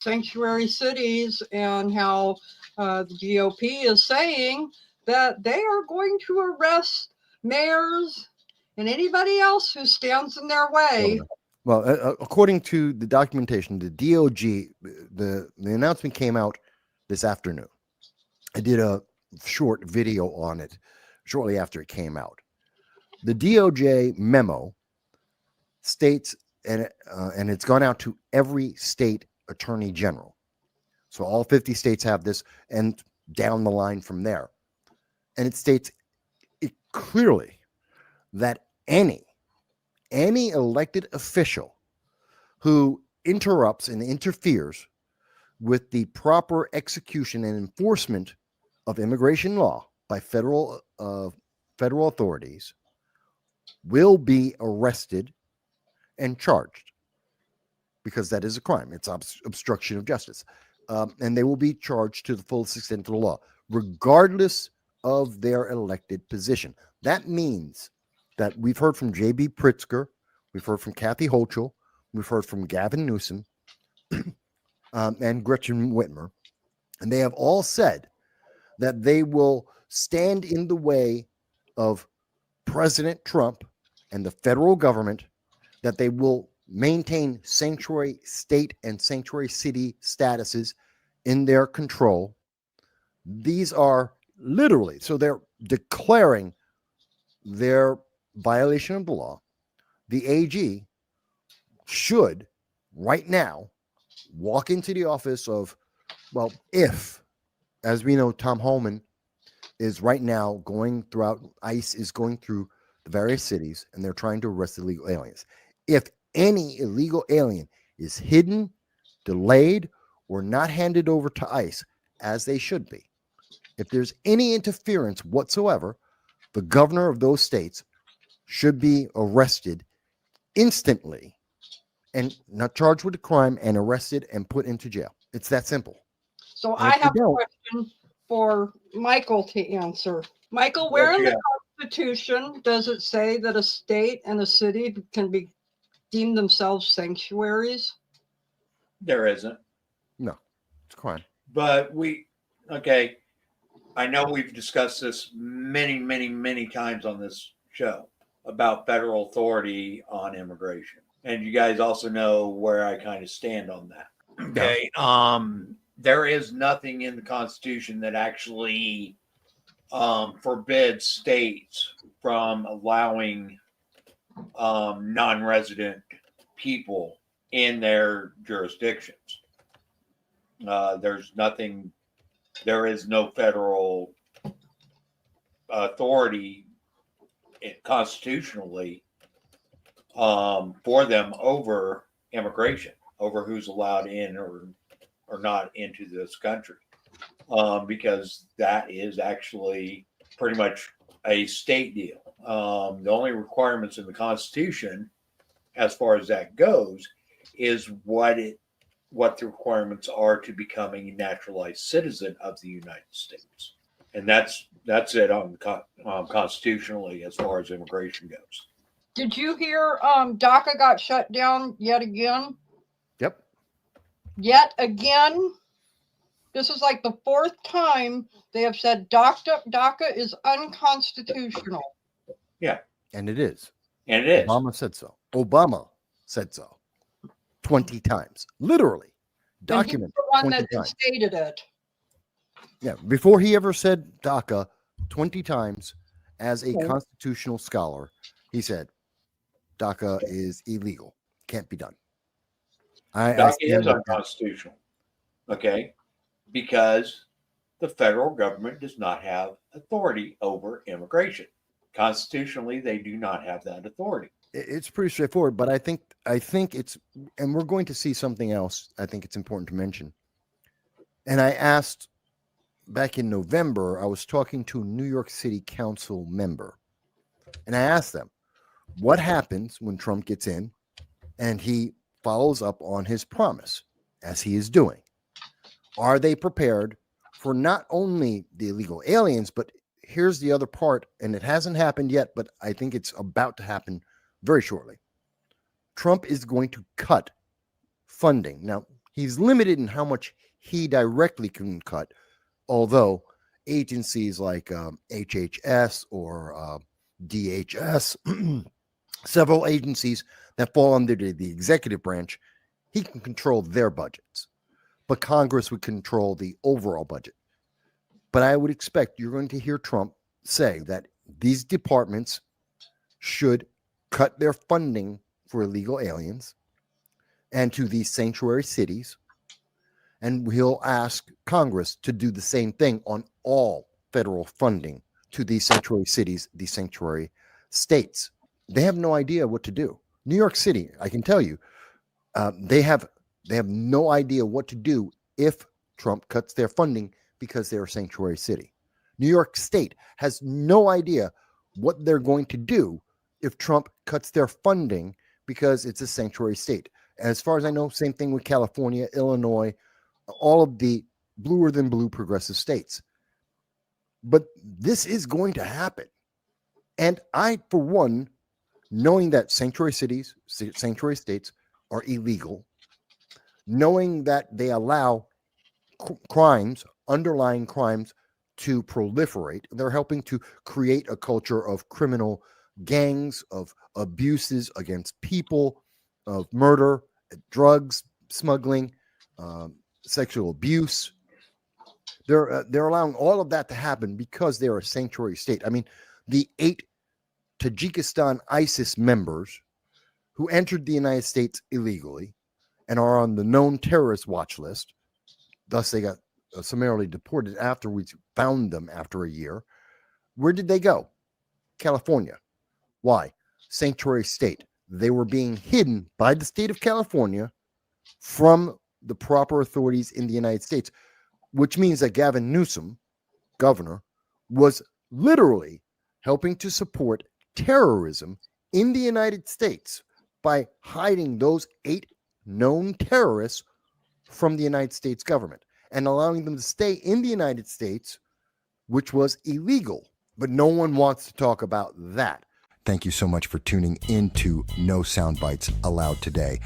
sanctuary cities, and how the GOP is saying that they are going to arrest mayors and anybody else who stands in their way. Well, according to the documentation, the DOJ, the announcement came out this afternoon. I did a short video on it shortly after it came out. The DOJ memo states, and it's gone out to every state attorney general. So all 50 states have this, and down the line from there. And it states it clearly that any elected official who interrupts and interferes with the proper execution and enforcement of immigration law by federal authorities will be arrested and charged, because that is a crime. It's obstruction of justice. And they will be charged to the fullest extent of the law, regardless of their elected position. That means that we've heard from J.B. Pritzker, we've heard from Kathy Hochul, we've heard from Gavin Newsom, and Gretchen Whitmer, and they have all said that they will stand in the way of President Trump and the federal government, that they will maintain sanctuary state and sanctuary city statuses in their control. These are literally, so they're declaring their violation of the law. The AG should right now walk into the office of, well, if, as we know, Tom Homan is right now going throughout, ICE is going through the various cities, and they're trying to arrest illegal aliens. If any illegal alien is hidden, delayed, or not handed over to ICE, as they should be, if there's any interference whatsoever, the governor of those states should be arrested instantly and not charged with a crime and arrested and put into jail. It's that simple. So I have a question for Michael to answer. Michael, where in the Constitution does it say that a state and a city can be deemed themselves sanctuaries? There isn't. No, it's a crime. But okay, I know we've discussed this many times on this show about federal authority on immigration. And you guys also know where I kind of stand on that. Okay. There is nothing in the Constitution that actually forbids states from allowing non-resident people in their jurisdictions. There's nothing, there is no federal authority constitutionally for them over immigration, over who's allowed in or not into this country, because that is actually pretty much a state deal. The only requirements in the Constitution, as far as that goes, is what the requirements are to becoming a naturalized citizen of the United States, and that's it on constitutionally as far as immigration goes. Did you hear DACA got shut down yet again? Yep. Yet again? This is like the fourth time they have said DACA is unconstitutional. Yeah. And it is. And it is. Obama said so. Obama said so 20 times. Literally. Documented. The one that stated it. Yeah. Before he ever said DACA 20 times as a constitutional scholar, he said DACA is illegal. Can't be done. DACA is unconstitutional. Okay. Because the federal government does not have authority over immigration. Constitutionally, they do not have that authority. It's pretty straightforward, but I think it's, and we're going to see something else I think it's important to mention. And I asked back in November, I was talking to a New York City Council member, and I asked them, what happens when Trump gets in and he follows up on his promise, as he is doing? Are they prepared for not only the illegal aliens, but here's the other part, and it hasn't happened yet, but I think it's about to happen very shortly. Trump is going to cut funding. Now, He's limited in how much he directly can cut, although agencies like HHS or DHS, several agencies that fall under the executive branch, he can control their budgets. But Congress would control the overall budget. But I would expect you're going to hear Trump say that these departments should cut their funding for illegal aliens and to these sanctuary cities. And he'll ask Congress to do the same thing on all federal funding to these sanctuary cities, these sanctuary states. They have no idea what to do. New York City, I can tell you, they have no idea what to do if Trump cuts their funding because they're a sanctuary city. New York State has no idea what they're going to do if Trump cuts their funding because it's a sanctuary state. As far as I know, same thing with California, Illinois, all of the bluer than blue progressive states. But this is going to happen. And I, for one, knowing that sanctuary cities, sanctuary states are illegal, knowing that they allow crimes, underlying crimes, to proliferate, they're helping to create a culture of criminal gangs, of abuses against people, of murder, drugs, smuggling, sexual abuse. They're allowing all of that to happen because they're a sanctuary state. I mean, the 8 Tajikistan ISIS members who entered the United States illegally and are on the known terrorist watch list, thus they got summarily deported after we found them after a year. Where did they go? California. Why? Sanctuary state. They were being hidden by the state of California from the proper authorities in the United States, which means that Gavin Newsom, governor, was literally helping to support terrorism in the United States by hiding those 8 known terrorists from the United States government and allowing them to stay in the United States, which was illegal. But no one wants to talk about that. Thank you so much for tuning into No Soundbites Allowed today.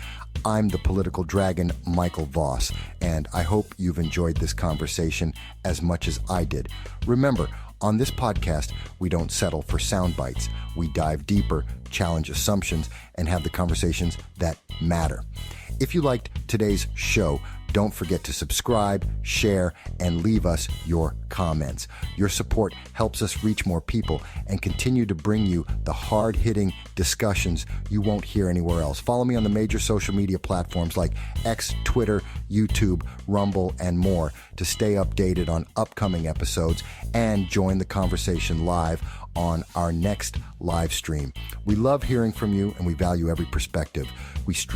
I'm the political dragon, Michael Voss, and I hope you've enjoyed this conversation as much as I did. Remember, on this podcast, we don't settle for sound bites. We dive deeper, challenge assumptions, and have the conversations that matter. If you liked today's show, don't forget to subscribe, share, and leave us your comments. Your support helps us reach more people and continue to bring you the hard-hitting discussions you won't hear anywhere else. Follow me on the major social media platforms like X, Twitter, YouTube, Rumble, and more to stay updated on upcoming episodes and join the conversation live on our next live stream. We love hearing from you and we value every perspective. We stream